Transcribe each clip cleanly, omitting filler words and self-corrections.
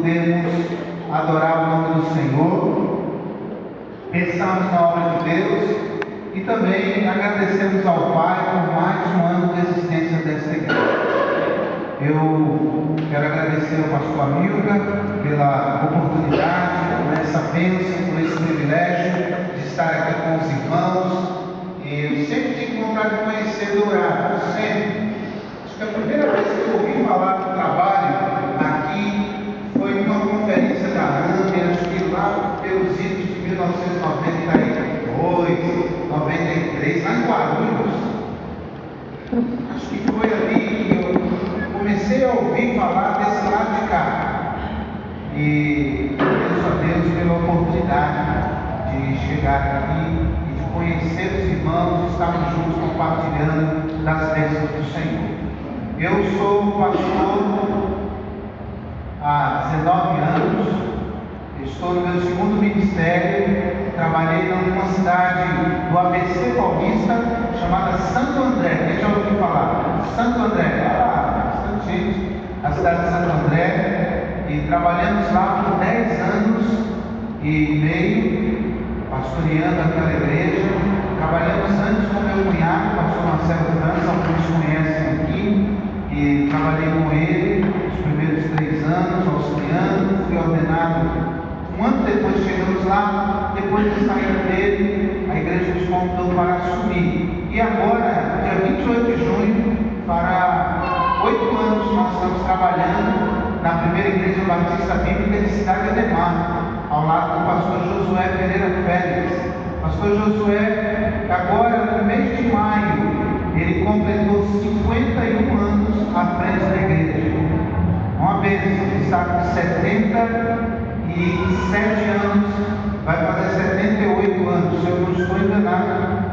podermos adorar o nome do Senhor, pensarmos na obra de Deus e também agradecemos ao Pai por mais um ano de existência desta igreja. Eu quero agradecer ao pastor Amilcar pela oportunidade, por essa bênção, por esse privilégio de estar aqui com os irmãos. Eu sempre tive vontade de conhecer Dourado, sempre. Acho que a primeira vez que eu ouvi falar do trabalho aqui foi numa conferência da AME, acho que lá pelos idos de 1992, 93, lá em Guarulhos. Acho que foi ali que eu comecei a ouvir falar desse lado de cá. E agradeço a Deus pela oportunidade de chegar aqui e de conhecer os irmãos, estarmos juntos compartilhando das bênçãos do Senhor. Eu sou pastor há 19 anos, estou no meu segundo ministério, trabalhei numa cidade do ABC Paulista chamada Santo André. Quem já ouviu falar? Santo André, bastante gente, a cidade de Santo André, e trabalhamos lá por 10 anos e meio, pastoreando aquela igreja. Trabalhamos antes com meu cunhado, pastor Marcelo França, alguns conhecem aqui, e trabalhei com ele os primeiros 3 anos, auxiliando, fui ordenado. Um ano depois chegamos lá, depois de sair dele, a igreja nos convidou para assumir. E agora, dia 28 de junho, para 8 anos nós estamos trabalhando na primeira igreja batista bíblica de Cidade Ademar, ao lado do pastor Josué Pereira Félix. Pastor Josué, agora no mês de maio, ele completou 51 anos à frente da igreja. Uma bênção, ele está com 77 anos, vai fazer 78 anos, se eu não estou enganado.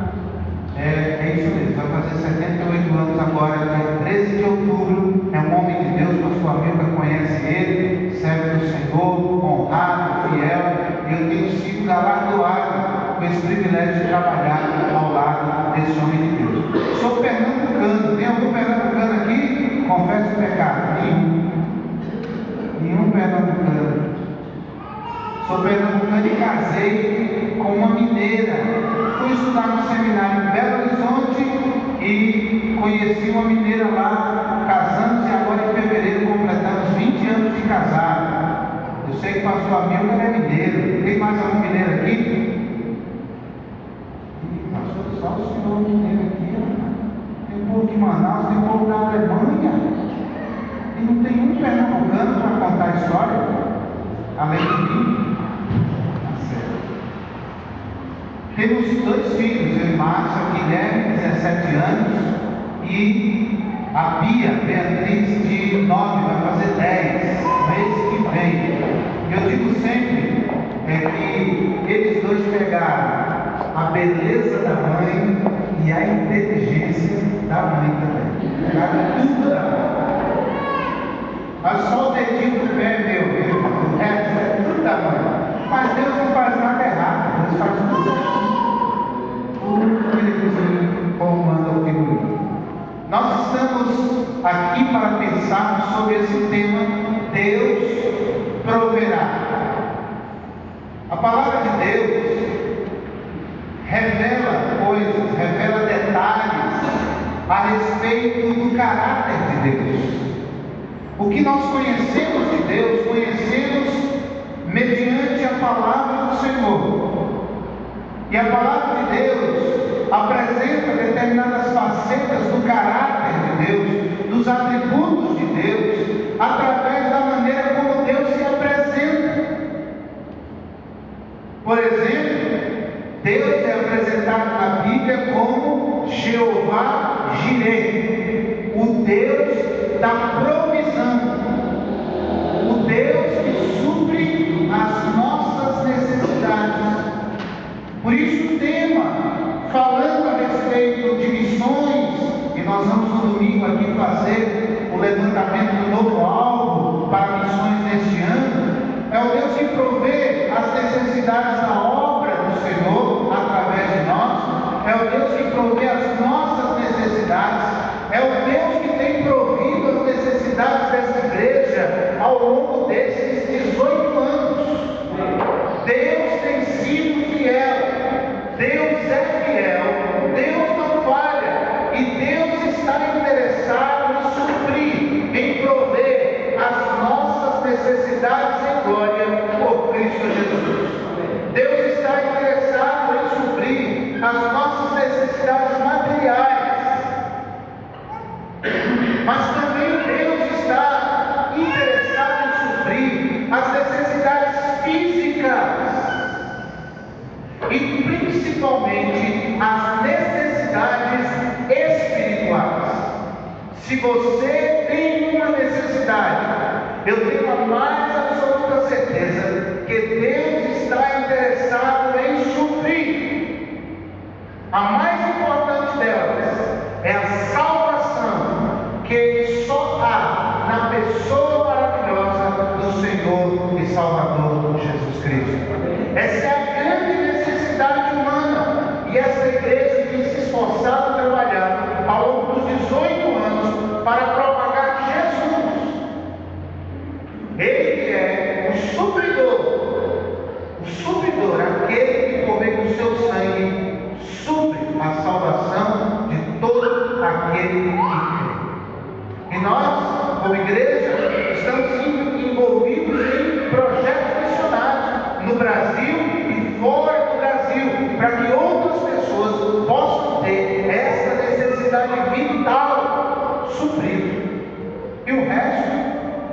É isso mesmo, vai fazer 78 anos agora, dia 13 de outubro. É um homem de Deus, pastor Amilcar conhece ele, serve do Senhor, honrado, fiel. E eu tenho sido galardoado com esse privilégio de trabalhar ao lado desse homem de Deus. Sou pernambucano, tem algum pernambucano aqui? Confesso o pecado, nenhum pernambucano. Sou pernambucano e casei com uma mineira. Fui estudar no seminário em Belo Horizonte e conheci uma mineira lá, casamos e agora em fevereiro completamos 20 anos de casado. Eu sei que o pastor Amilcar é mineiro. Tem mais algum mineiro aqui? Pastor, só o senhor mineiro aqui. Tem povo de Manaus, tem povo da Alemanha. E não tem um pernambucano para contar a história, além de mim. Temos 2 filhos, eu e Márcia, o Guilherme, 17 anos, e a Bia Beatriz, de 9, vai fazer 10, mês que vem. Eu digo sempre que eles dois pegaram a beleza da mãe e a inteligência da mãe também. Pegaram tudo da mãe. Mas só o dedinho do pé meu, o resto é tudo da mãe. Mas Deus não faz nada errado, Deus faz tudo certo. Como manda o figurino. Nós estamos aqui para pensarmos sobre esse tema: Deus proverá. A palavra de Deus revela coisas, revela detalhes a respeito do caráter de Deus. O que nós conhecemos de Deus, conhecemos mediante a palavra do Senhor. E a palavra de Deus apresenta determinadas facetas do caráter de Deus, dos atributos de Deus, através da maneira como Deus se apresenta. Por exemplo, Deus é apresentado na Bíblia como Jeová Jireh, o Deus da provisão, o Deus que supre as nossas necessidades. Por isso o tema, falando a respeito de missões, e nós vamos no domingo aqui fazer o levantamento do novo alvo para missões neste ano, é o Deus que provê as necessidades da obra do Senhor através de nós, é o Deus que provê as nossas necessidades, é o Deus que tem provido as necessidades dessa igreja ao longo desses você tem uma necessidade, eu tenho a mais absoluta certeza que Deus está interessado em suprir. A mais importante delas é a salvação, que só há na pessoa maravilhosa do Senhor e Salvador Jesus Cristo. Essa é a grande necessidade humana, e essa igreja tem se esforçado a trabalhar ao longo dos 18 anos para propagar Jesus. Ele é o supridor, aquele que por meio do seu sangue supre a salvação de todo aquele que crê. E nós, como igreja, estamos envolvidos em projetos missionários no Brasil e fora do Brasil, para que outras pessoas possam ter essa necessidade vital suprida. E o resto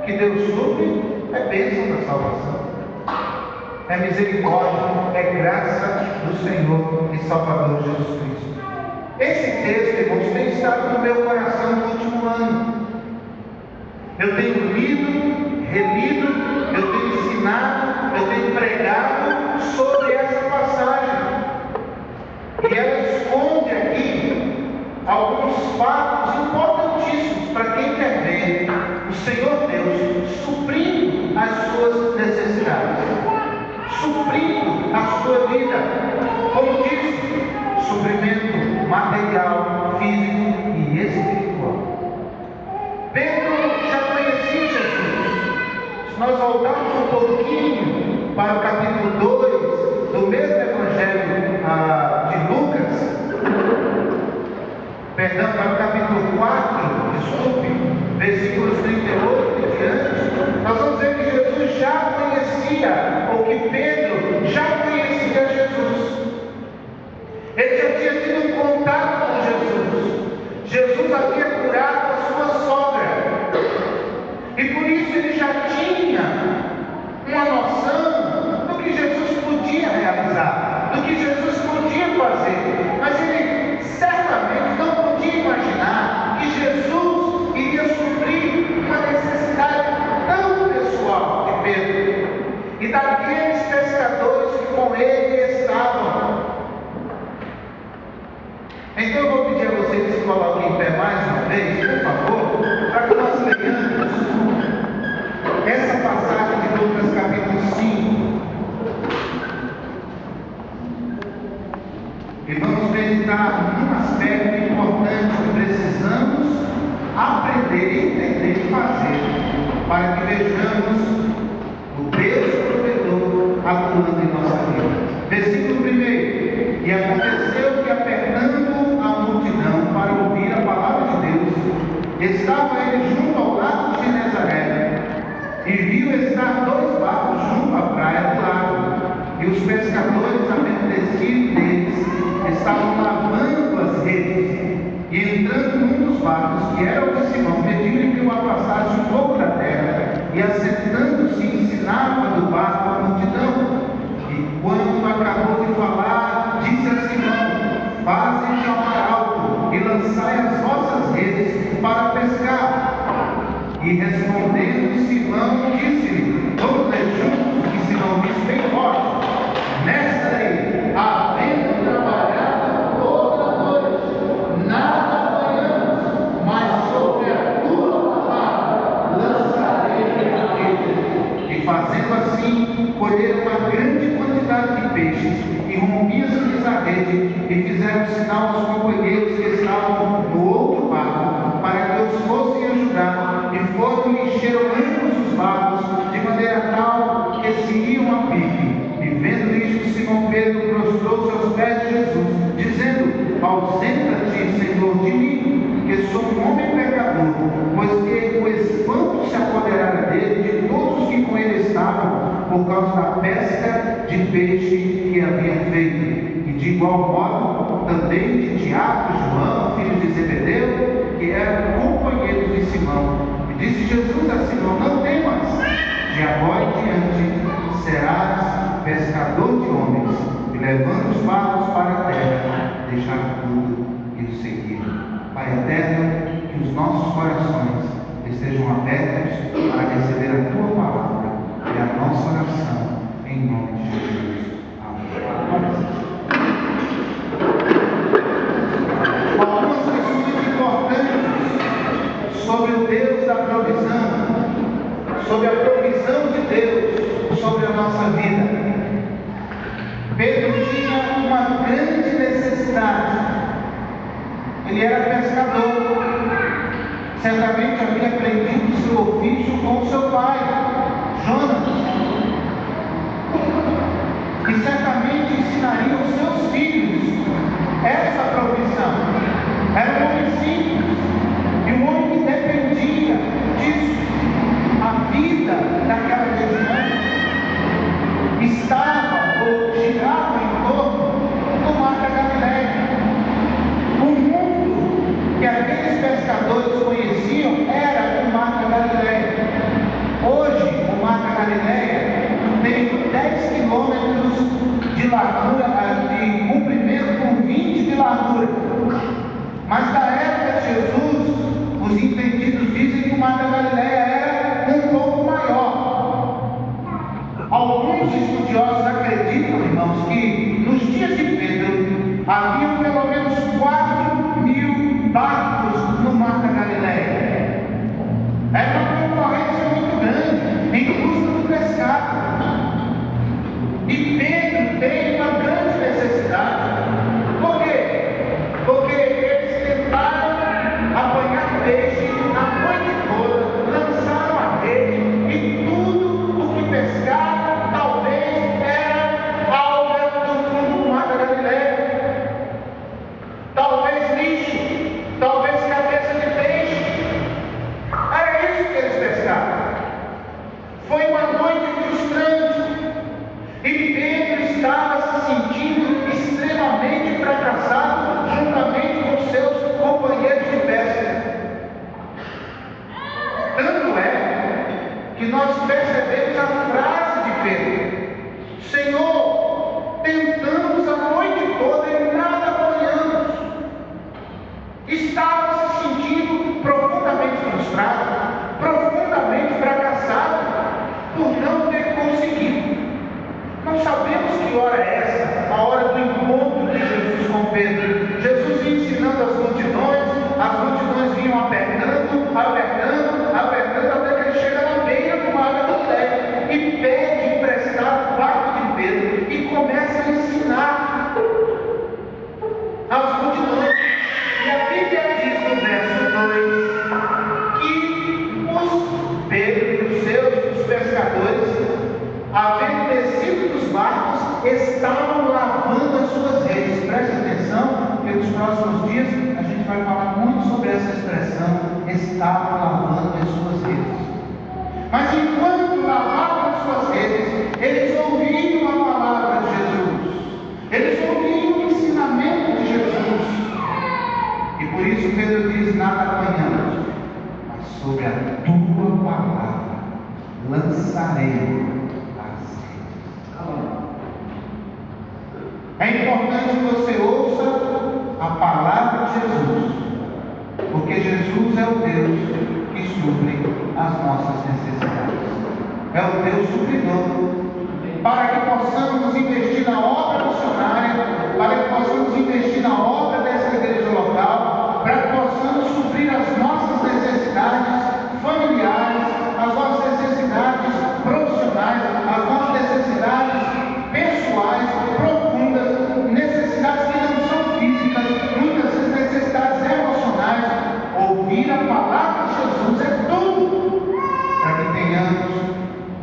que Deus supre é bênção da salvação, é misericórdia, é graça do Senhor e Salvador Jesus Cristo. Esse texto, irmãos, tem estado no meu coração no último ano. Eu tenho lido, relido, eu tenho ensinado, eu tenho pregado sobre essa passagem. E ela esconde aqui alguns fatos importantíssimos para quem quer ver o Senhor Deus suprindo as suas necessidades, suprindo a sua vida, como disse, suprimento material, físico e espiritual. Pedro já conhecia Jesus. Se nós voltarmos um pouquinho para o capítulo 2 do mesmo evangelho de Lucas, para o capítulo 4, versículos 38 e diante, nós vamos ver que Jesus já conhecia, ou que Pedro já conhecia Jesus. Ele já tinha tido um contato com Jesus. Jesus havia curado a sua sogra. E por isso ele já tinha uma noção do que Jesus podia realizar, do que Jesus podia fazer. Mas ele certamente não podia imaginar que Jesus iria suprir uma necessidade tão pessoal de Pedro e daqueles pescadores que com ele estavam. Então eu vou pedir a vocês que se coloquem em pé mais uma vez, por favor, para que nós leiamos essa passagem de Lucas capítulo 5. E vamos meditar num aspecto importante que precisamos aprender, entender e fazer, para que vejamos o Deus provedor atuando em nossa vida. Versículo 1. E aconteceu que, apertando a multidão para ouvir a palavra de Deus, estava ele junto ao lago de Genezaré, e viu estar 2 barcos junto à praia do lago, e os pescadores, havendo descido deles, estavam lavando as redes. E entrando num dos barcos, que era o de Simão, pediu-lhe que o afastasse um pouco da terra, e assentando-se ensinava do barco a multidão. E quando acabou de falar, disse a Simão: faze chamar alto e lançai as vossas redes para pescar. E respondendo Simão, disse-lhe: vamos ler juntos? E Simão disse bem forte: mestre, havendo trabalhado toda a noite, nada apanhamos, mas sobre a tua palavra lançarei a rede. E fazendo assim, colheram uma grande quantidade de peixes, e rompiam-se-lhes a rede, e fizeram sinal aos companheiros que estavam no outro barco, para que os fossem ajudar, e foram e encheram ambos os barcos, de maneira tal que se iam a pique. E vendo isto, Simão Pedro prostrou-se aos pés de Jesus, dizendo: ausenta-te, Senhor, de mim, que sou um homem pecador, pois que o espanto se apoderara dele de todos os que com ele estavam, por causa da pesca de peixe que haviam feito. E de igual modo também de Tiago e João, filhos de Zebedeu, que eram companheiros de Simão. E disse Jesus a Simão: não temas, de agora em diante serás pescador de homens. E levando os barcos para a terra, deixaram tudo e o seguiram. Pai eterno, que os nossos corações estejam abertos para receber a Tua palavra e a nossa oração, em nome de Jesus. Amém. Algumas questões importantes sobre o Deus da provisão, sobre a provisão de Deus sobre a nossa vida. Pedro tinha uma grande necessidade. Ele era pescador. Certamente havia aprendido seu ofício com seu pai, Jonas. E certamente ensinaria aos seus filhos essa provisão. Era um homem simples, e um homem que dependia disso. A vida daquela região estava ou girava em torno do Mar da Galileia. O mundo que aqueles pescadores conheciam era o Mar da Galileia. Hoje, o Mar da Galileia tem 10 quilômetros de largura, de comprimento com 20 de largura. Mas na época de Jesus, os entendidos dizem que o Mar da Galileia era um pouco maior. Alguns estudiosos acreditam, irmãos, que nos dias de Pedro haviam pelo menos 4.000 barcos no Mar da Galileia. Era uma concorrência muito grande em busca do pescado. E Pedro tem uma grande necessidade. Por quê? Porque eles tentaram apanhar peixe a noite toda, lançaram a rede e tudo o que pescaram talvez era alga do fundo do Mar da Galileia, talvez lixo, talvez cabeça de peixe. Era isso que eles pescaram. Foi uma noite frustrante e Pedro estava se sentindo extremamente fracassado juntamente com seus companheiros de pesca. Tanto é que nós percebemos a frase de Pedro: Senhor, tentamos a noite toda e nada apanhamos. Estava se sentindo profundamente frustrado, profundamente fracassado por não ter conseguido. Não sabemos que hora é essa, a hora do encontro de Jesus com Pedro. Jesus ia ensinando as multidões vinham apertando, até que ele chega na beira do Mar da Galileia e pede emprestar o barco de Pedro e começa a ensinar as multidões. E a Bíblia diz no verso 2 que os Pedro e os pescadores, havendo descido dos barcos, estavam lavando as suas redes. Preste atenção, que nos próximos dias a gente vai falar muito sobre essa expressão: estavam lavando as suas redes. Mas enquanto lavavam as suas redes, eles ouviam a palavra de Jesus, eles ouviam o ensinamento de Jesus. E por isso Pedro diz: nada apanhamos, mas sobre a tua palavra lançarei. É importante que você ouça a palavra de Jesus, porque Jesus é o Deus que supre as nossas necessidades. É o Deus supridor. Para que possamos investir na obra missionária, para que possamos investir na obra dessa igreja local, para que possamos suprir as nossas necessidades familiares, as nossas necessidades profissionais, as nossas necessidades pessoais, profundas, necessidades que não são físicas, muitas vezes necessidades emocionais. Ouvir a palavra de Jesus é tudo para que tenhamos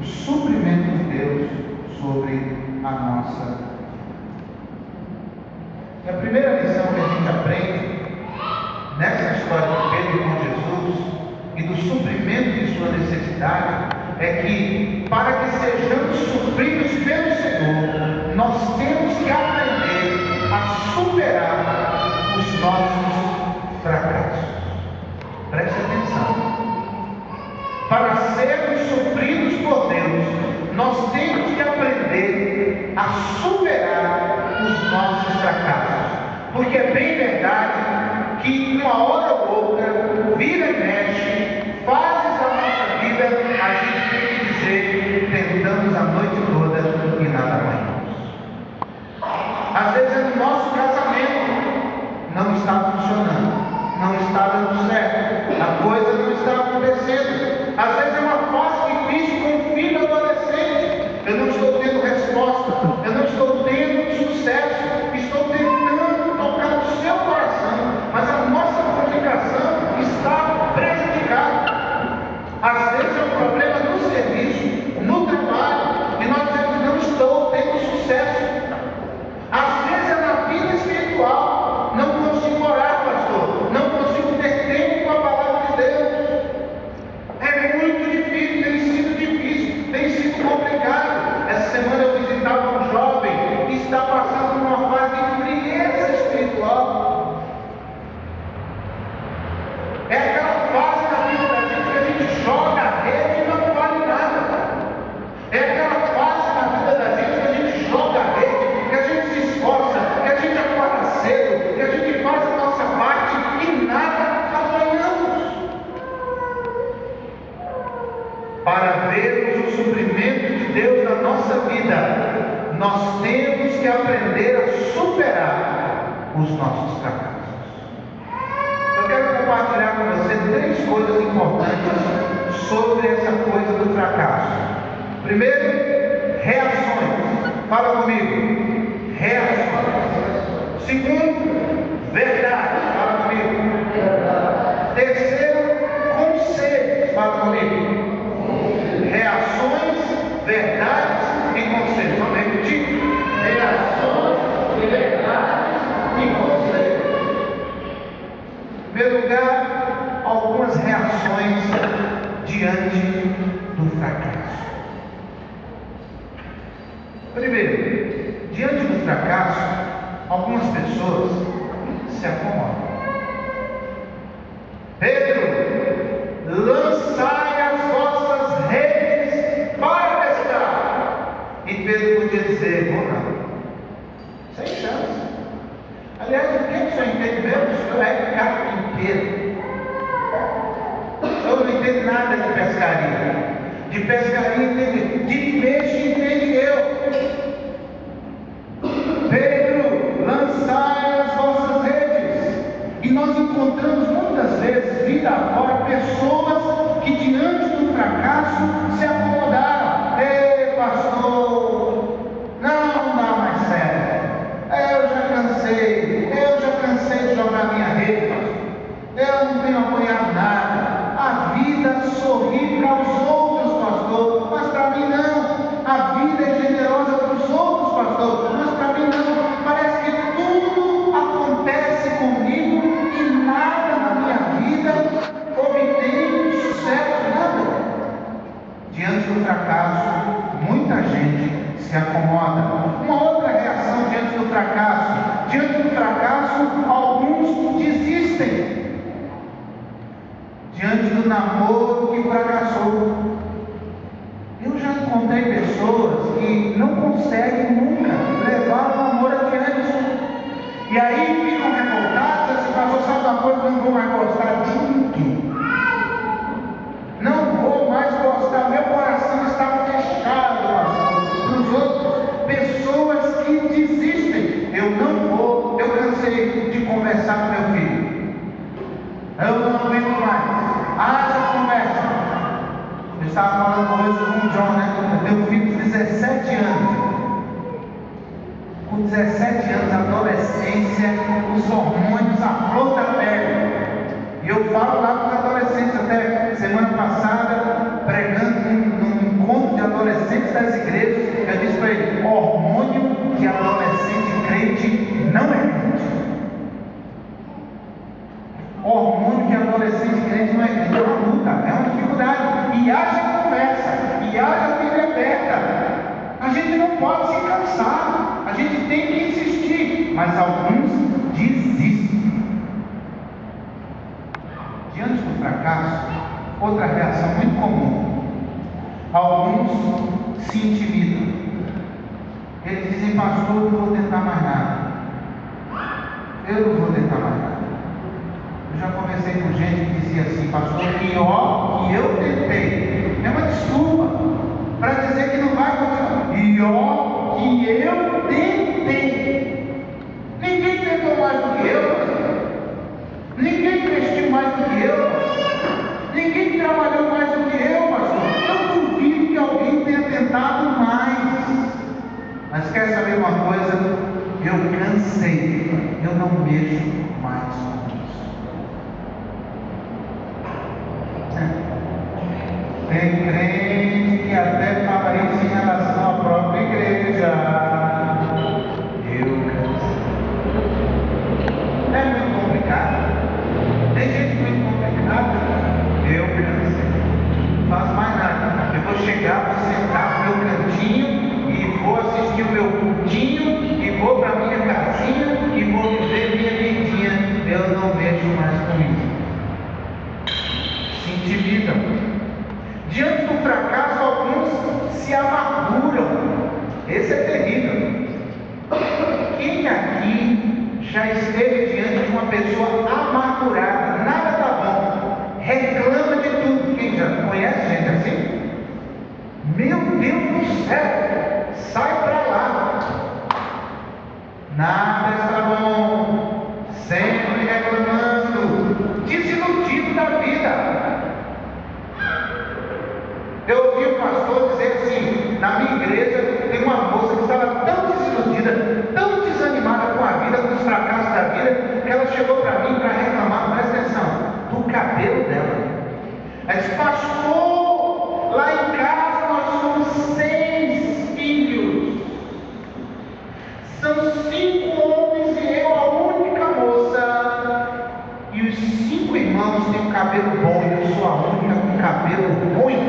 o suprimento de Deus sobre a nossa vida. E a primeira lição que a gente aprende nessa história de Pedro com Jesus e do suprimento de sua necessidade é que, para que sejamos supridos pelo Senhor, nós temos que aprender a superar os nossos fracassos. Preste atenção. Para sermos supridos por Deus, nós temos que aprender a superar os nossos fracassos. Porque é bem verdade que uma hora ou outra, o suprimento de Deus na nossa vida, nós temos que aprender a superar os nossos fracassos. Eu quero compartilhar com você 3 coisas importantes sobre essa coisa do fracasso. Primeiro, reações. Fala comigo. Reações. Segundo, verdade. Fala comigo. Terceiro, conselhos. Fala comigo. Reações, verdades e conselhos. Vamos repetir? Reações, verdades e conselhos. Em primeiro lugar, algumas reações diante do fracasso. Primeiro, diante do fracasso, algumas pessoas se acomodam. Pedro, lançai as vossas redes para pescar. E Pedro podia dizer: vou não, sem chance. Aliás, o que o senhor entende mesmo? O senhor é carpinteiro. Eu não entendo nada de pescaria. De pescaria entende, de peixe entende eu. Pedro, lançai as vossas redes. E nós encontramos muitas vezes, vida afora, pessoas que diante do fracasso se acomodaram. Ei, pastor, não dá mais certo. Eu já cansei de jogar minha rede, pastor. Eu não tenho apoiado nada. A vida sorri para os outros, pastor, mas para mim não. A vida é generosa para os outros, pastor, mas para mim não. Parece que tudo acontece comigo e nada na minha vida obtém sucesso, nada. Diante do fracasso, muita gente se acomoda. Uma outra reação diante do fracasso: diante do fracasso, alguns desistem. Diante do namoro que fracassou, eu já encontrei pessoas que não conseguem nunca levar o namoro adiante. E aí ficam revoltadas, assim: pastor, sabe uma coisa? Não vou mais gostar de ninguém. Não vou mais gostar, meu coração está fechado, pastor, para os outros. Pessoas que desistem. Eu não vou, eu cansei de conversar com meu filho. Eu não aguento mais. Haja conversa. Eu estava falando hoje com o John, né? Eu tenho um filho de 17 anos. Com 17 anos, adolescência, os hormônios, a flor da pele. E eu falo lá com os adolescentes, até semana passada, pregando num encontro de adolescentes das igrejas. Eu disse para ele: hormônio de adolescente crente não é crente. Hormônio de adolescente crente não é crente. É uma luta, é uma dificuldade. E haja conversa, e haja vida aberta. A gente não pode se cansar, a gente tem que insistir, mas alguns desistem. Diante do fracasso, outra reação muito comum: alguns se intimidam. Eles dizem: pastor, eu não vou tentar mais nada. Eu não vou tentar mais nada. Eu já conversei com gente que dizia assim: pastor, pior que eu tentei. É uma desculpa para dizer que não vai continuar. Pior que eu tentei. Ninguém tentou mais do que eu, pastor. Ninguém investiu mais do que eu, pastor. Ninguém trabalhou mais do que eu, pastor. Eu duvido que alguém tenha tentado mais. Mas quer saber uma coisa? Eu cansei. Eu não mexo mais com isso. Tem crente que até fala isso em relação à própria igreja. Eu cansei. É muito complicado. Tem gente muito complicada. Eu cansei. Não faço mais nada. Eu vou chegar, vou sentar no meu cantinho e vou assistir o meu cultinho e vou para minha casinha e vou viver minha vidinha. Eu não mexo mais com isso. Se intimidam. Diante do fracasso, alguns se amarguram. Esse é terrível. Quem aqui já esteve diante de uma pessoa amargurada? Nada está bom, reclama de tudo. Quem já conhece gente assim? Meu Deus do céu, sai para lá. Nada está bom, sempre reclamando, desiludido da vida. Eu ouvi o pastor dizer assim: na minha igreja tem uma moça que estava tão desiludida, tão desanimada com a vida, com os fracassos da vida, que ela chegou para mim para reclamar, presta atenção, do cabelo dela. Ela disse: pastor, lá em casa nós somos 6 filhos, são 5 homens e eu a única moça, e os 5 irmãos têm um cabelo bom e eu sou a única com cabelo ruim.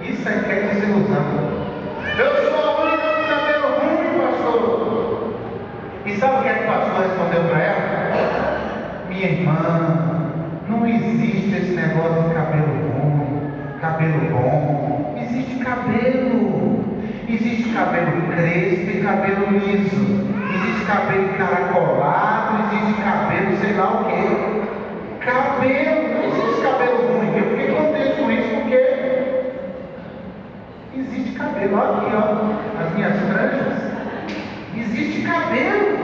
Isso aí é desilusão. Eu sou a única com cabelo ruim, pastor. E sabe o que é que o pastor respondeu para ela? Minha irmã, não existe esse negócio de cabelo ruim, cabelo bom. Existe cabelo. Existe cabelo crespo e cabelo liso. Existe cabelo encaracolado, existe cabelo sei lá o que. Cabelo, não existe cabelo ruim. Eu fiquei contente com isso porque existe cabelo. Olha aqui, ó, as minhas franjas. Existe cabelo.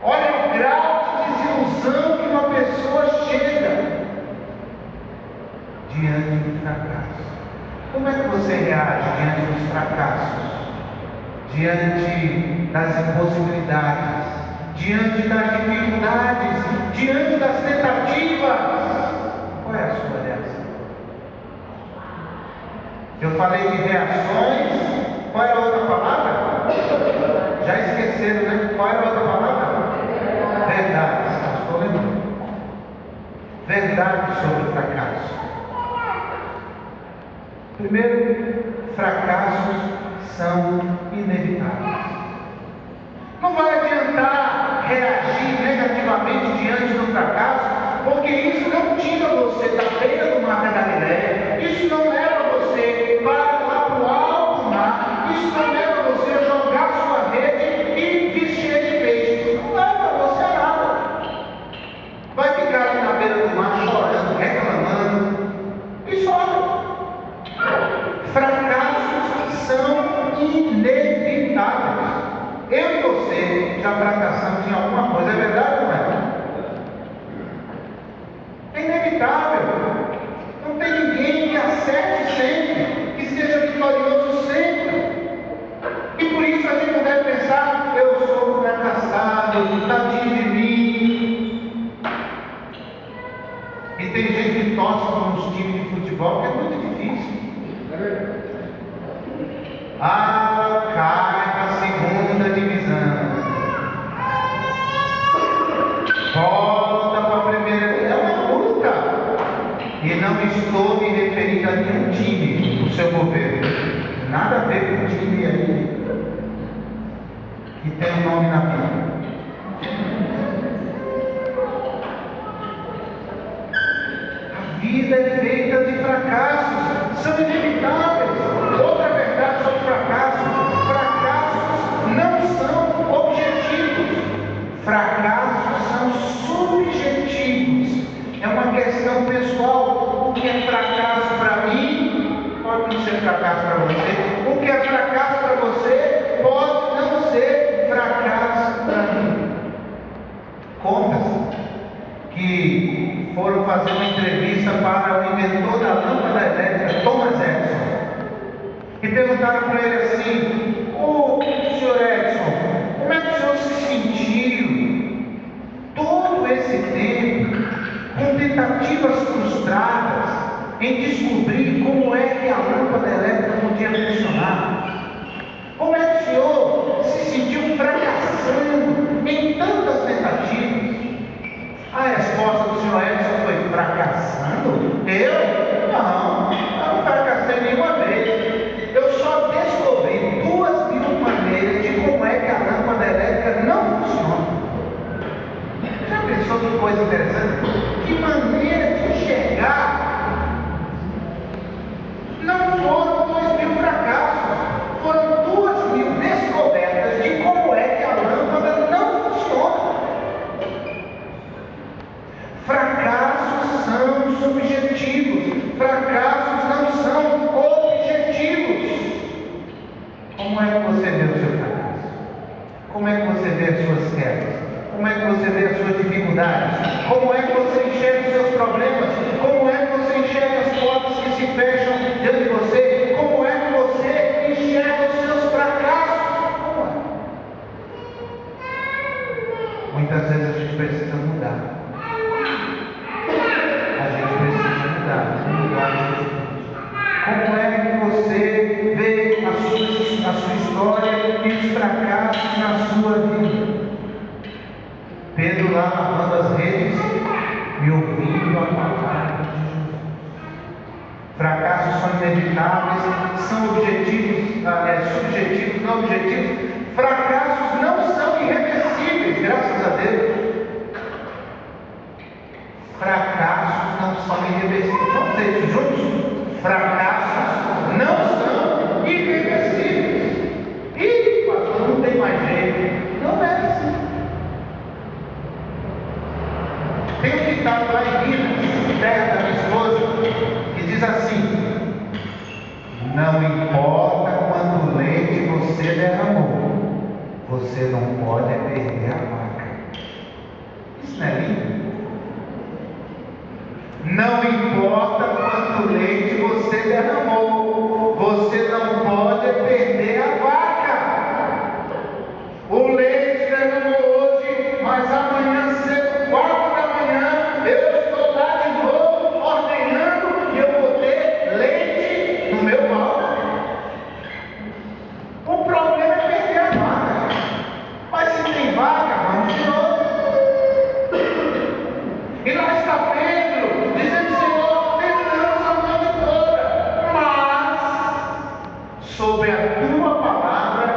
Olha o grau de desilusão que uma pessoa chega diante do fracasso. Como é que você reage diante dos fracassos? Diante das impossibilidades, diante das dificuldades, diante das tentativas? Qual é a sua reação? Eu falei de reações. Qual era a outra palavra? Já esqueceram, né? Qual era a outra palavra? Verdades. Estou lembrando. Verdade sobre o fracasso. Primeiro, fracassos são inevitáveis. Não vai adiantar reagir negativamente diante do fracasso, porque isso não tira você da beira do mar da Galileia, isso não leva você para lá para o alto do mar, isso não leva você a jogar sua rede e vestir de peixe, não leva você a nada. Vai ficar ali na beira do mar chorando, reclamando e chora. Fracassos são inevitáveis. Eu e você já fracassamos em alguma coisa, é verdade ou não é? É inevitável. Não tem ninguém que acerte sempre, que seja vitorioso sempre. E por isso a gente não deve pensar: eu sou fracassado, tadinho de mim. E tem gente que torce por uns times de futebol que é muito difícil. Ah, cai para a segunda divisão, volta para a primeira. É uma luta. E não estou me referindo a nenhum time do seu governo. Nada a ver com o time aí que tem um nome na Bíblia. A vida é feita de fracassos, são inevitáveis. Outra verdade sobre fracassos: fracassos não são objetivos, fracassos são subjetivos. É uma questão pessoal. O que é fracasso para mim pode não ser fracasso para você. O que é fracasso para você pode não ser fracasso para mim. Conta-se que foram fazer uma entrevista para o inventor da lâmpada elétrica, Thomas Edison, e perguntaram para ele assim: ô senhor Edison, como é que o senhor se sentiu todo esse tempo com tentativas frustradas em descobrir como é que a lâmpada elétrica podia funcionar? Como é que o senhor se sentiu fracassando em tantas tentativas? A resposta do senhor Edison foi: fracassando? Eu? Não fracassei nenhuma vez. Eu só descobri 2.000 maneiras de como é que a lâmpada elétrica não funciona. Já pensou que coisa interessante? Que maneira de enxergar. Não foram 2.000 fracassos, foram 2.000 descobertas de como é que a lâmpada não funciona. subjetivos. Fracassos não são objetivos. Como é que você vê o seu fracasso? Como é que você vê as suas quedas? Como é que você vê as suas dificuldades? Como é que você enxerga os seus problemas? Como é que você enxerga as portas que se fecham diante de você? Como é que você enxerga os seus fracassos? Como é? Muitas vezes a gente precisa mudar. A gente precisa mudar de atitude. Como é que você vê a sua história e os fracassos na sua vida? Pedro lá lavando as redes e ouvindo a palavra de Jesus. Fracassos são inevitáveis, são objetivos, subjetivos, não objetivos. Fracassos não são irreversíveis, graças a Deus. Fracassos não são irreversíveis. Vamos dizer isso juntos? Fracassos não são irreversíveis. Ih, pastor, não tem mais jeito. Não é assim. Tem um ditado lá em Minas, terra da minha esposa, que diz assim: não importa quanto leite você derramou, você não pode perder a vaca. Isso não é lindo? Não importa quanto leite você derramou, você não pode perder a vaca. O leite derramou hoje, mas amanhã cedo, 4 da manhã, eu estou lá de novo ordenando que eu vou ter leite no meu balde. O problema é perder a vaca. Mas se tem vaca, vamos de novo. E lá está Pedro, dizendo: Senhor, tentamos a noite toda, mas sobre a tua palavra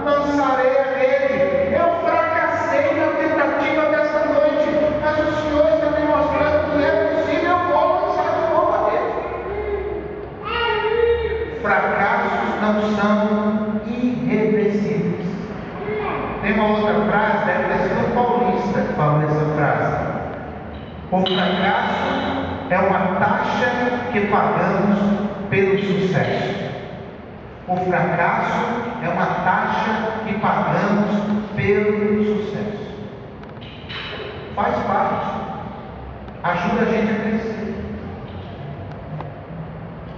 lançarei a rede. Eu fracassei na tentativa dessa noite, mas o Senhor está me mostrando que é possível, eu vou lançar de novo a rede. Fracassos não são irreversíveis. Tem uma outra frase, deve ter sido o Paulista que falou essa frase: o fracasso é uma taxa que pagamos pelo sucesso. O fracasso é uma taxa que pagamos pelo sucesso. Faz parte. Ajuda a gente a crescer.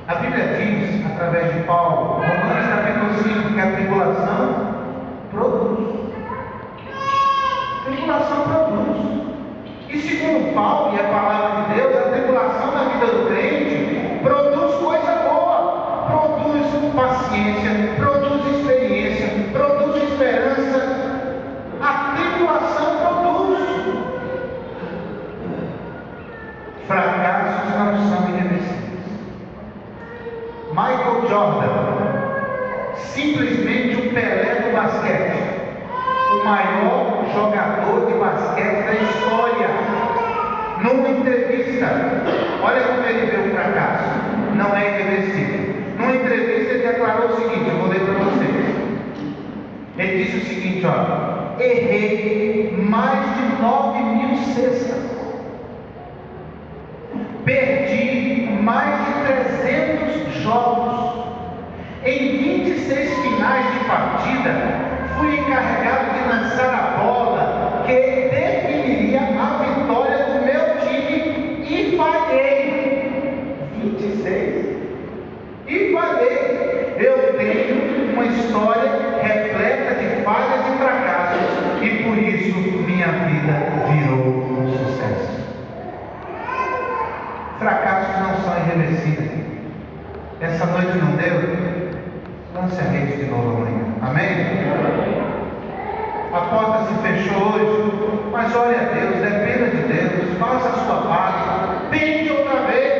A Bíblia diz, através de Paulo, Romanos capítulo 5, que a tribulação produz. Tribulação produz. E segundo Paulo e a palavra de Deus, a tribulação na vida do crente produz coisa boa, produz paciência, produz experiência, produz esperança. A tribulação produz. Fracassos não são irreversíveis. Michael Jordan, simplesmente o Pelé do basquete, o maior jogador de basquete da história, numa entrevista, olha como ele vê o fracasso, não é irreversível. Numa entrevista ele declarou o seguinte, eu vou ler para vocês. Ele disse o seguinte, olha: errei mais de 9.000 cestas, perdi mais de 300 jogos, em 26 finais de partida fui encarregado de lançar a bola que definiria a vitória do meu time e falhei. 26? E falhei. Eu tenho uma história repleta de falhas e fracassos, e por isso minha vida virou um sucesso. Fracassos não são irreversíveis. Essa noite não deu? Lance a rede de novo amanhã. Amém? A porta se fechou hoje, mas olha a Deus, dependa de Deus, faça a sua parte, tente outra vez.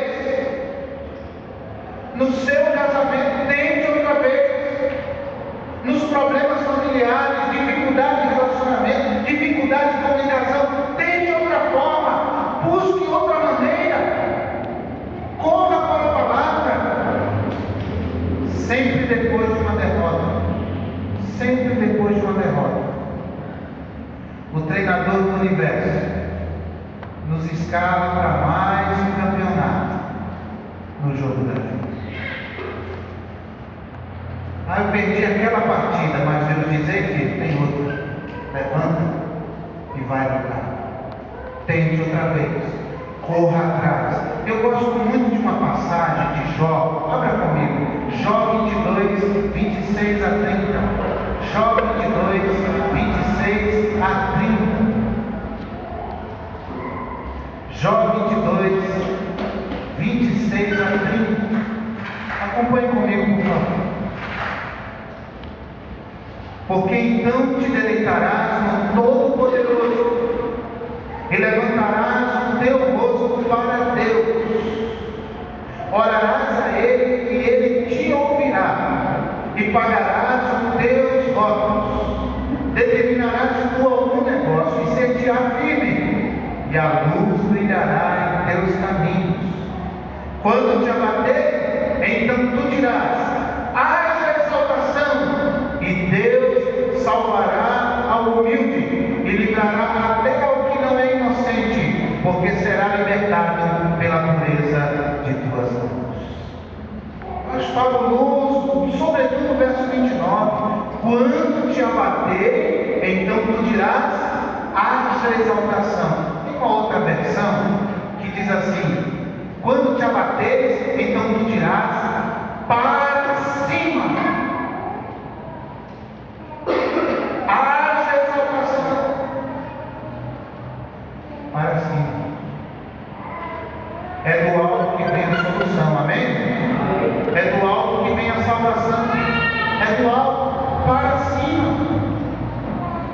No seu casamento, tente outra vez. Nos problemas familiares, dificuldade de relacionamento, dificuldade de comunicação, tente outra forma, busque outra maneira, corra para a palavra. Sempre depois de uma derrota, sempre depois de uma derrota, o treinador do universo nos escala para mais um campeonato. outra vez. Corra atrás. Eu gosto muito de uma passagem de Jó. Abra comigo. Jó 22, 26 a 30. Jó 22, 26 a 30. Jó 22, 26 a 30. Acompanhe comigo, por favor. Porque então te deleitarás no Todo-Poderoso e levantarás o teu rosto para Deus. Orarás a Ele e Ele te ouvirá, e pagarás os teus votos. Determinarás tu algum negócio e ser-te-á firme, e a luz brilhará em teus caminhos. Quando te abater, então tu dirás: haja exaltação, e Deus salvará ao humilde e livrará até ao que não é inocente, porque será libertado pela pureza de tuas mãos. Acho fabuloso, sobretudo o verso 29. Quando te abater, então tu dirás: haja exaltação. Tem uma outra versão que diz assim: quando te abateres, então tu dirás: para cima. Haja exaltação. Para cima. É do alto que vem a solução, amém? É do alto que vem a salvação. É do alto para cima.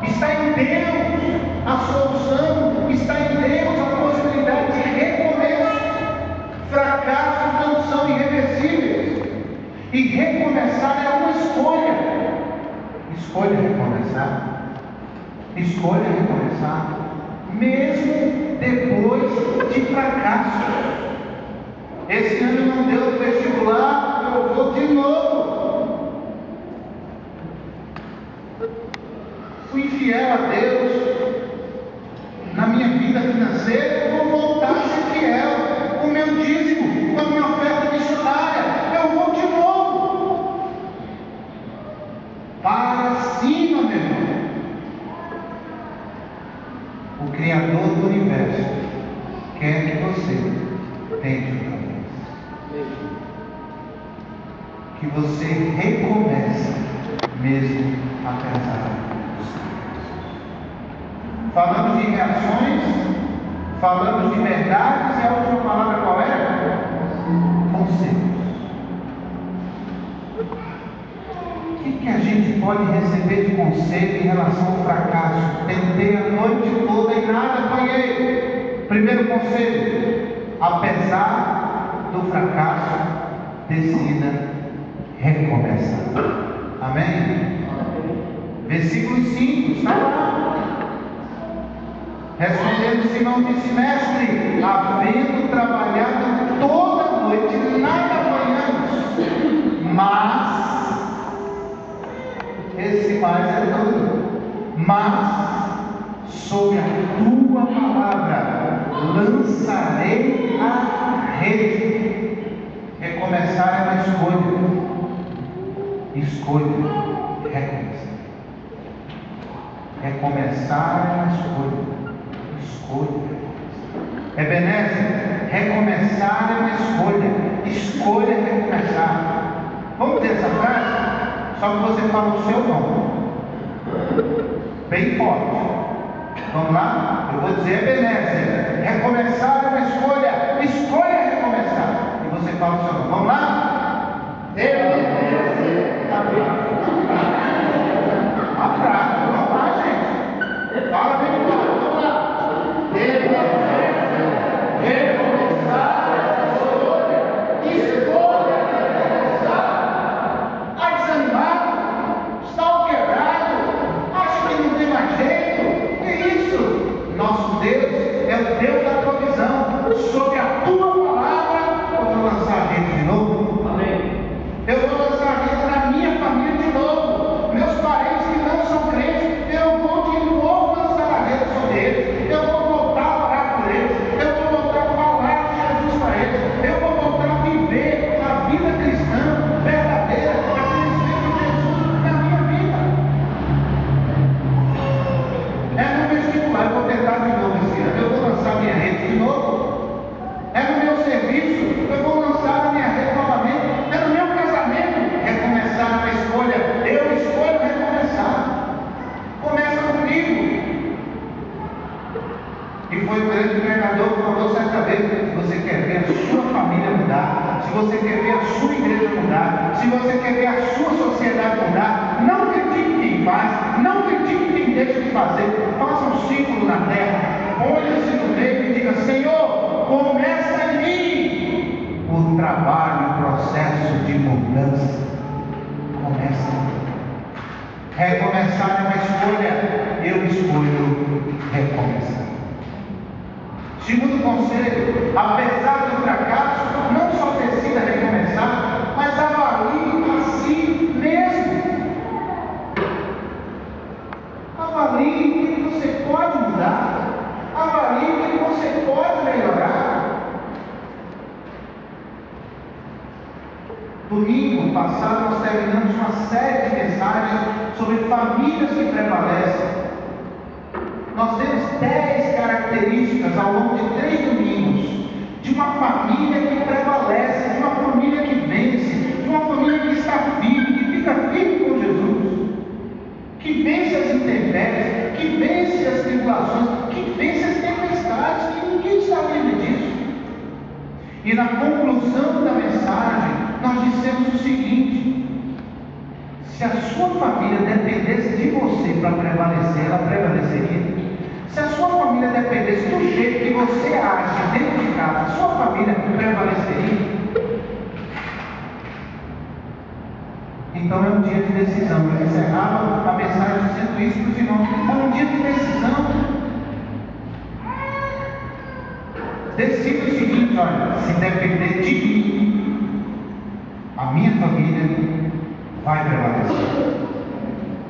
Está em Deus a solução. Está em Deus a possibilidade de recomeço. Fracassos não são irreversíveis. E recomeçar é uma escolha. Escolha recomeçar. Escolha recomeçar. Mesmo depois de fracasso. Esse ano não deu vestibular, eu vou de novo. Fui fiel a Deus na minha vida financeira, eu vou voltar a ser fiel. O meu dízimo, a minha oferta missionária, eu vou de novo. Para cima, meu irmão. O Criador do Universo quer que você tente outra vez. Que você recomece, mesmo apesar dos fracassos. Falamos de reações, falamos de verdades, e a última palavra qual é? Conselhos. O que a gente pode receber de conselho em relação ao fracasso? Tentei a noite toda e nada apanhei. Primeiro conselho: apesar do fracasso, decida recomeçar. Amém? Versículo 5, está lá. Respondendo Simão, disse: mestre, havendo trabalhado toda a noite, nada apanhamos, mas esse mais é duro. Mas sob a tua palavra lançarei a rede. Recomeçar é uma escolha. Escolha, recomeçar. Recomeçar é uma escolha. Escolha. Ebenezer, recomeçar é uma escolha. Escolha é recomeçar. Vamos dizer essa frase? Só que você fala o seu nome bem forte. Vamos lá? Eu vou dizer: Ebenezer, recomeçar é uma escolha. Escolha é recomeçar. E você fala o seu nome. Vamos lá? Ebenezer. A frase. Vamos lá, gente. Fala bem forte. Vamos lá. Ebenezer, recomeçar é uma escolha. Escolha é recomeçar. Está desanimado? Está quebrado? Acha que não tem mais jeito? Que isso? Nosso Deus é o Deus da provisão. fazer, faça um círculo na terra, ponha-se no meio e diga: Senhor, começa em mim o trabalho, o processo de mudança. Começa em mim. Recomeçar é uma escolha, eu escolho recomeçar. Segundo conselho: apesar do fracasso, não só decida recomeçar, mas avalie a si mesmo. Avalie o que você pode mudar. Avalie o que você pode melhorar. Domingo passado nós terminamos uma série de mensagens sobre famílias que prevalecem. Nós temos 10 características ao longo de 3 domingos de uma família que prevalece, de uma família que vence, de uma família que está firme, que fica firme com Jesus, que vence as intempéries, que vence as tribulações, que vence as tempestades, que ninguém está livre disso. E na conclusão da mensagem, nós dissemos o seguinte: se a sua família dependesse de você para prevalecer, ela prevaleceria. Se a sua família dependesse do jeito que você age dentro de casa, a sua família prevaleceria. Então é um dia de decisão. Eu encerrava a mensagem dizendo isso para os irmãos: é um dia de decisão. Decida o seguinte: olha, se depender de mim, a minha família vai prevalecer.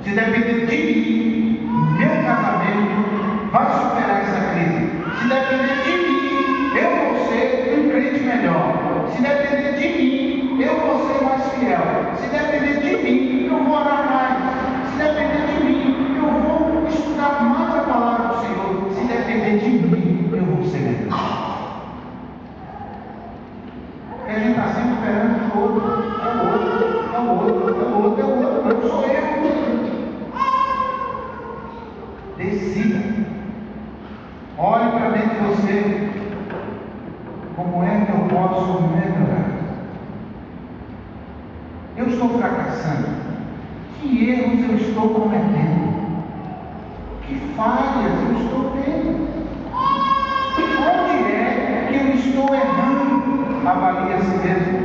Se depender de mim, meu casamento vai superar essa crise. Se depender de mim, eu vou ser um crente melhor. Se depender de mim, eu vou ser mais fiel. Se depender de mim, eu vou orar mais. Se depender de mim, eu vou estudar mais a palavra do Senhor. Se depender de mim, eu vou ser melhor. Porque a gente está sempre esperando que o outro, não sou eu. Decida. Olhe para dentro de você. Como é que eu posso melhorar? Eu estou fracassando. Que erros eu estou cometendo? Que falhas eu estou tendo? Onde é que eu estou errando? Avalie a si mesmo.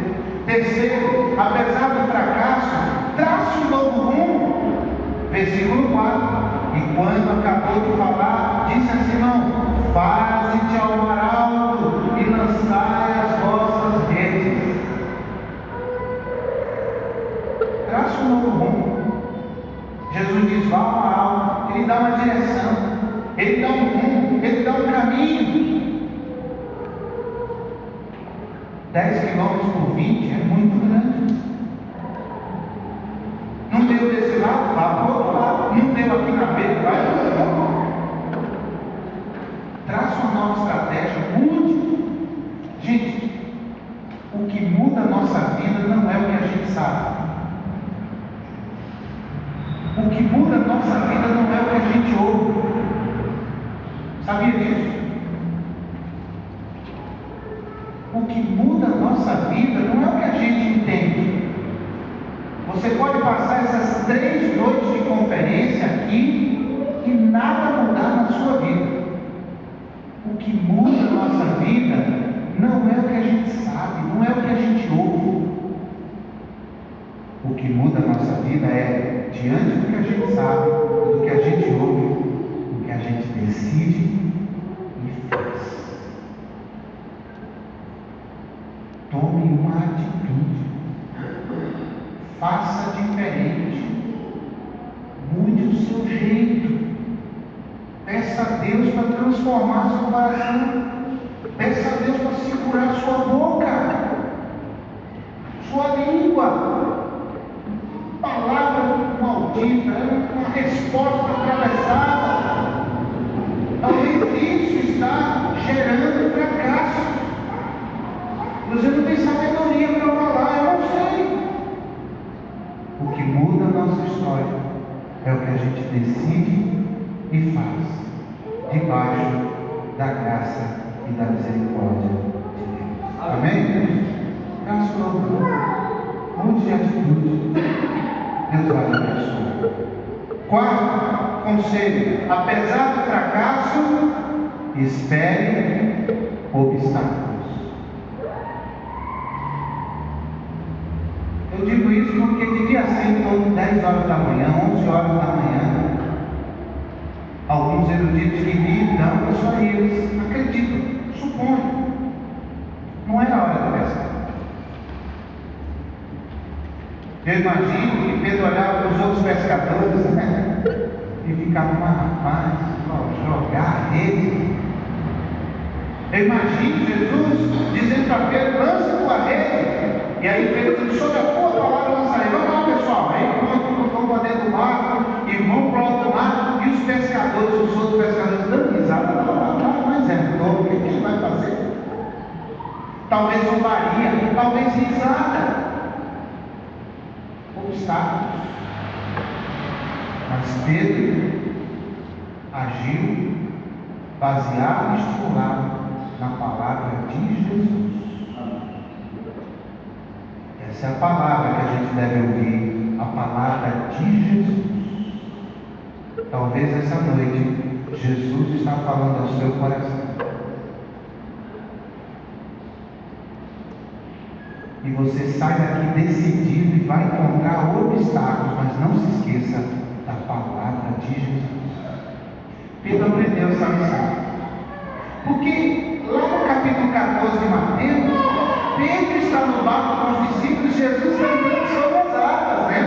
Terceiro, apesar do fracasso, trace um novo rumo. Versículo 4. E quando acabou de falar, disse a Simão: faze-te ao mar alto e lançai as vossas redes. Traça um novo rumo. Jesus diz: vá ao mar alto. Ele dá uma direção, ele dá um rumo, ele dá um caminho. 10 quilômetros por 20 é muito grande. Não deu desse lado, vá para o outro lado. Não deu aqui na beira, vai para o outro lado. Traça uma nova estratégia, mude. Gente, o que muda a nossa vida não é o que a gente sabe. O que muda a nossa vida não é o que a gente ouve. Sabia disso? O que muda a nossa vida não é o que a gente entende. Você pode passar essas 3 noites de conferência aqui e nada mudar na sua vida. O que muda a nossa vida não é o que a gente sabe, não é o que a gente ouve. O que muda a nossa vida é, diante do que a gente sabe, do que a gente ouve, o que a gente decide e faz. Tome uma atitude. Faça diferente. Mude o seu jeito. Peça a Deus para transformar seu coração. Peça a Deus para segurar sua boca, sua língua. Palavra maldita, uma resposta atravessada. Talvez isso está gerando fracasso. Você não tem sabedoria para falar, eu não sei. O que muda a nossa história é o que a gente decide e faz, debaixo da graça e da misericórdia de Deus. Amém? Graças a Deus. Mude de atitude. Deus vai te abençoar. Quarto, conselho: apesar do fracasso, espere obstáculos. Eu digo isso porque devia ser em torno de 10 horas da manhã, 11 horas da manhã. Alguns eruditos que lidam, só eles acreditam, supõem. Não era a hora de pescar. Eu imagino que Pedro olhava para os outros pescadores, né? E ficava: rapaz, jogar a rede. Eu imagino Jesus dizendo para Pedro: lança a tua rede. E aí Pedro disse: sobre a tua palavra lançarei. Vamos lá, pessoal. Aí vão para dentro do barco e vão para o alto mar. E os pescadores, os outros pescadores, dando risada: mas é louco, o que ele vai fazer? Talvez zombaria, talvez risada. Obstáculos. Mas Pedro agiu baseado e estimulado na palavra de Jesus. Essa é a palavra que a gente deve ouvir, a palavra de Jesus. Talvez essa noite Jesus está falando ao seu coração. E você sai daqui decidido e vai encontrar obstáculos, mas não se esqueça da palavra de Jesus. Pedro aprendeu essa lição. Porque lá no capítulo 14 de Mateus, Pedro está no barco com os discípulos e Jesus está andando sobre as águas, né?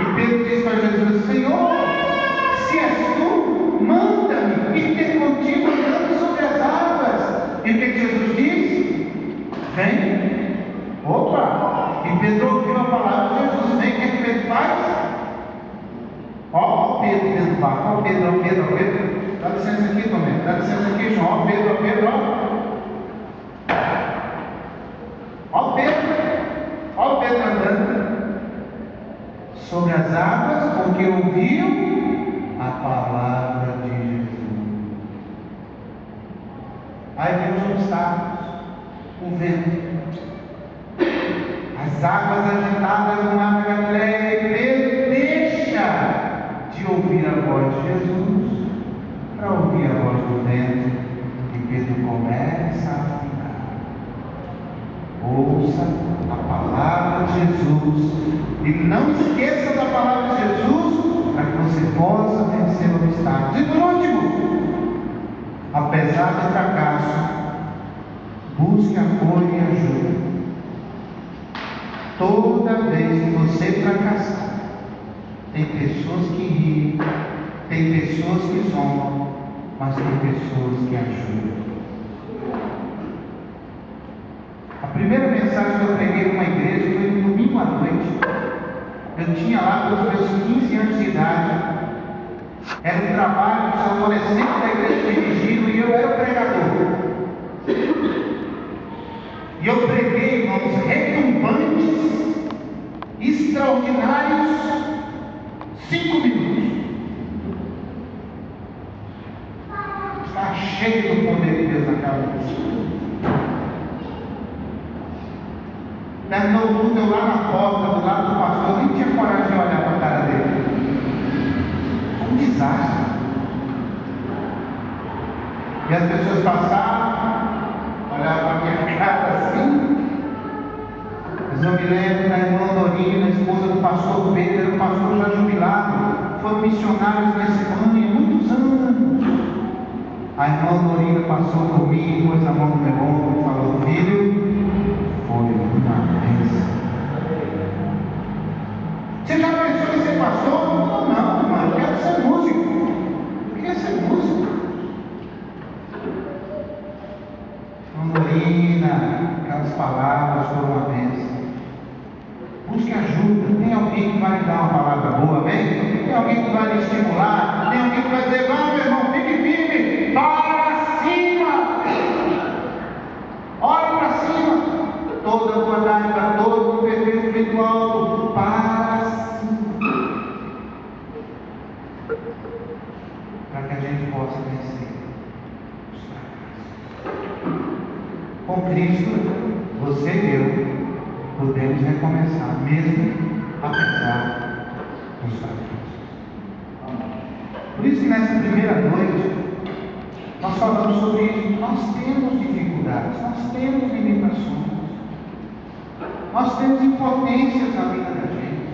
E Pedro diz para Jesus: Senhor, se és tu, manda-me ir ter contigo andando sobre as águas. E o que Jesus diz? Vem. Opa! E Pedro ouviu a palavra de Jesus. Vem. O que Pedro faz? Ó Pedro dentro do barco. Ó Pedro. Dá licença aqui, Tomé. Dá licença aqui, João. Ó Pedro, ó Pedro andando sobre as águas, porque ouviu a palavra de Jesus. Aí vem os obstáculos, o vento, as águas agitadas no mar de Galileia, e Pedro deixa de ouvir a voz de Jesus para ouvir a voz do vento, e Pedro começa a afundar. Ouça a palavra de Jesus e não esqueça da palavra de Jesus para que você possa vencer obstáculos. E por último, apesar do fracasso, busque apoio e ajuda. Toda vez que você fracassar, tem pessoas que riem, tem pessoas que zombam, mas tem pessoas que ajudam. A primeira mensagem que eu preguei numa igreja foi no domingo à noite. Eu tinha lá pelos meus 15 anos de idade. Era um trabalho dos adolescentes da igreja dirigindo e eu era o pregador. E eu preguei, irmãos, retumbantes, extraordinários, 5 minutos. Está cheio do poder de Deus naquela música. Terminou o culto, eu lá na porta, do lado do pastor, nem tinha coragem de olhar para a cara dele. Foi um desastre. E as pessoas passavam, olhavam para a minha cara assim. Mas eu me lembro da irmã Dorina, esposa do pastor Pedro, o pastor já jubilado, foram missionários na Espanha há muitos anos. A irmã Dorina passou por mim, pôs a mão no meu ombro e falou: filho, foi uma bênção. Você já pensou em ser pastor? Não, irmã, eu quero ser músico. Eu queria ser músico. Dorina, aquelas palavras foram uma bênção. Busque ajuda. Tem alguém que vai lhe dar uma palavra boa, amém? Tem alguém que vai lhe estimular? Tem alguém que vai dizer: vamos, meu irmão, fique firme, para cima, olhe para cima. Toda boa dádiva, todo perfeito espiritual, para cima, para que a gente possa vencer os fracassos. Com Cristo, você e eu podemos recomeçar, mesmo apesar dos lábios. Por isso que nessa primeira noite, nós falamos sobre isso. Nós temos dificuldades, nós temos limitações, nós temos impotências na vida da gente,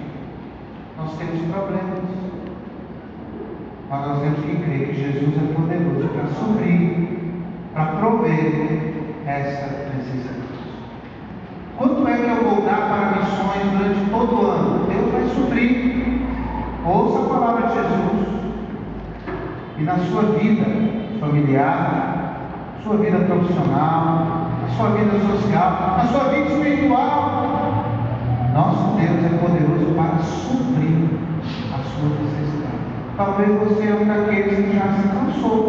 nós temos problemas. Mas nós temos que crer que Jesus é poderoso para suprir, para prover essa necessidade. Quanto é que eu vou dar para missões durante todo o ano? Deus vai suprir. Ouça a palavra de Jesus. E na sua vida familiar, sua vida profissional, na sua vida social, na sua vida espiritual, nosso Deus é poderoso para suprir a sua necessidade. Talvez você é um daqueles que já se cansou.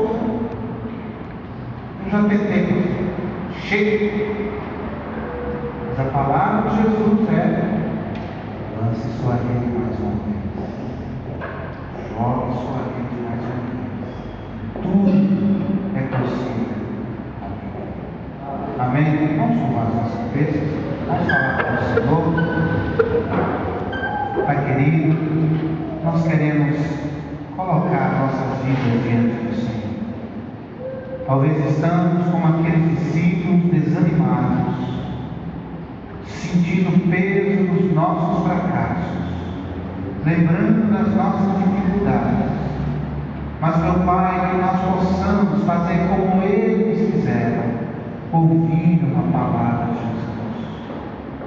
Eu já tentei, chega. Mas a palavra de Jesus é: lance sua rede mais uma vez, jogue sua rede mais uma vez. Tudo é possível. Amém? Vamos curvar as nossas cabeças, vamos falar com o Senhor. Pai querido, nós queremos colocar nossas vidas diante do Senhor. Talvez estamos como aqueles discípulos desanimados, sentindo o peso dos nossos fracassos, lembrando das nossas dificuldades. Mas, meu Pai, que nós possamos fazer como eles fizeram, ouvir a palavra de Jesus,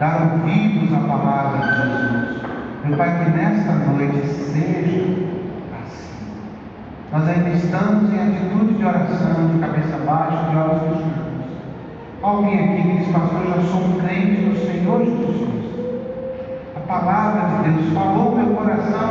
dar ouvidos à palavra de Jesus. Meu Pai, que nesta noite seja assim. Nós ainda estamos em atitude de oração, de cabeça baixa, de olhos fechados. Alguém aqui que diz: pastor, eu já sou um crente no Senhor Jesus Cristo. A palavra de Deus falou no meu coração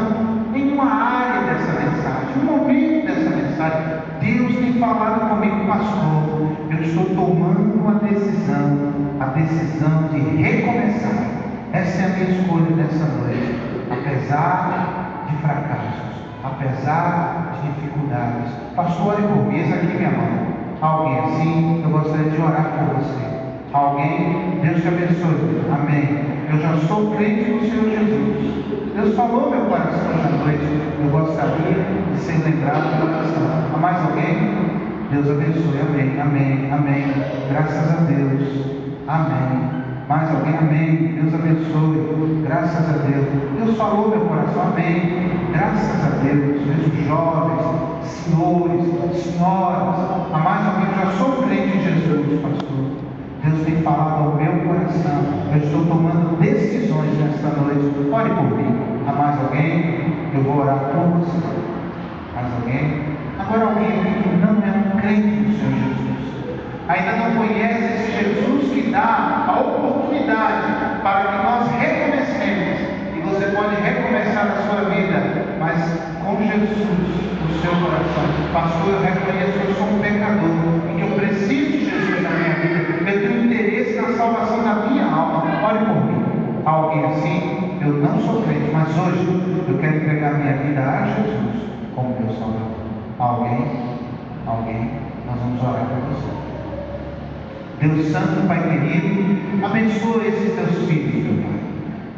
em uma área dessa mensagem, um momento dessa mensagem. Deus tem falado comigo: pastor, eu estou tomando uma decisão, a decisão de recomeçar. Essa é a minha escolha nessa noite, apesar de fracassos, apesar de dificuldades. Pastor, ore por mim, eis aqui minha mão. Alguém assim, eu gostaria de orar por você. Alguém, Deus te abençoe. Amém. Eu já sou crente no Senhor Jesus. Deus falou meu coração esta noite. Eu gostaria de ser lembrado da oração. Há mais alguém? Deus abençoe. Amém. Amém. Amém. Graças a Deus. Amém. Mais alguém? Amém. Deus abençoe. Graças a Deus. Deus falou meu coração. Amém. Graças a Deus. Vejo jovens, senhores, senhoras. Há mais alguém? Eu já sou crente em Jesus, pastor. Deus tem falado ao meu coração. Eu estou tomando decisões nesta noite. Ore por mim. Há mais alguém? Eu vou orar por você. Mais alguém? Agora alguém aqui que não é um crente do Senhor Jesus, ainda não conhece esse Jesus que dá a oportunidade para que nós recomecemos. E você pode recomeçar a sua vida, mas com Jesus no seu coração. Pastor, eu reconheço que eu sou um pecador e que eu preciso de Jesus na minha vida. Eu tenho interesse na salvação da minha alma. Ore por mim. Alguém assim? Eu não sou crente, mas hoje eu quero entregar minha vida a Jesus como meu Salvador. Alguém? Alguém? Nós vamos orar por você. Deus Santo, Pai querido, abençoa esses teus filhos, meu Pai.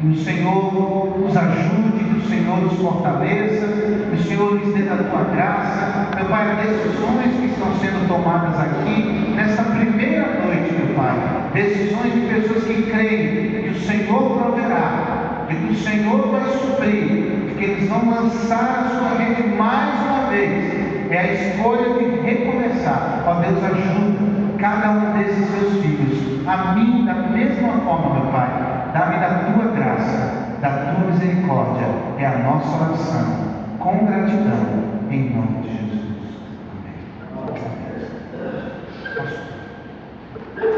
Que o Senhor os ajude, que o Senhor os fortaleça, que o Senhor lhes dê da tua graça, meu Pai, decisões que estão sendo tomadas aqui, nesta primeira noite, meu Pai, decisões de pessoas que creem que o Senhor proverá, que o Senhor vai suprir, que eles vão lançar a sua rede mais uma vez. É a escolha de recomeçar. Ó Deus, ajuda cada um desses seus filhos, a mim da mesma forma, meu Pai. Dá-me da tua graça, da tua misericórdia. É a nossa oração, com gratidão, em nome de Jesus.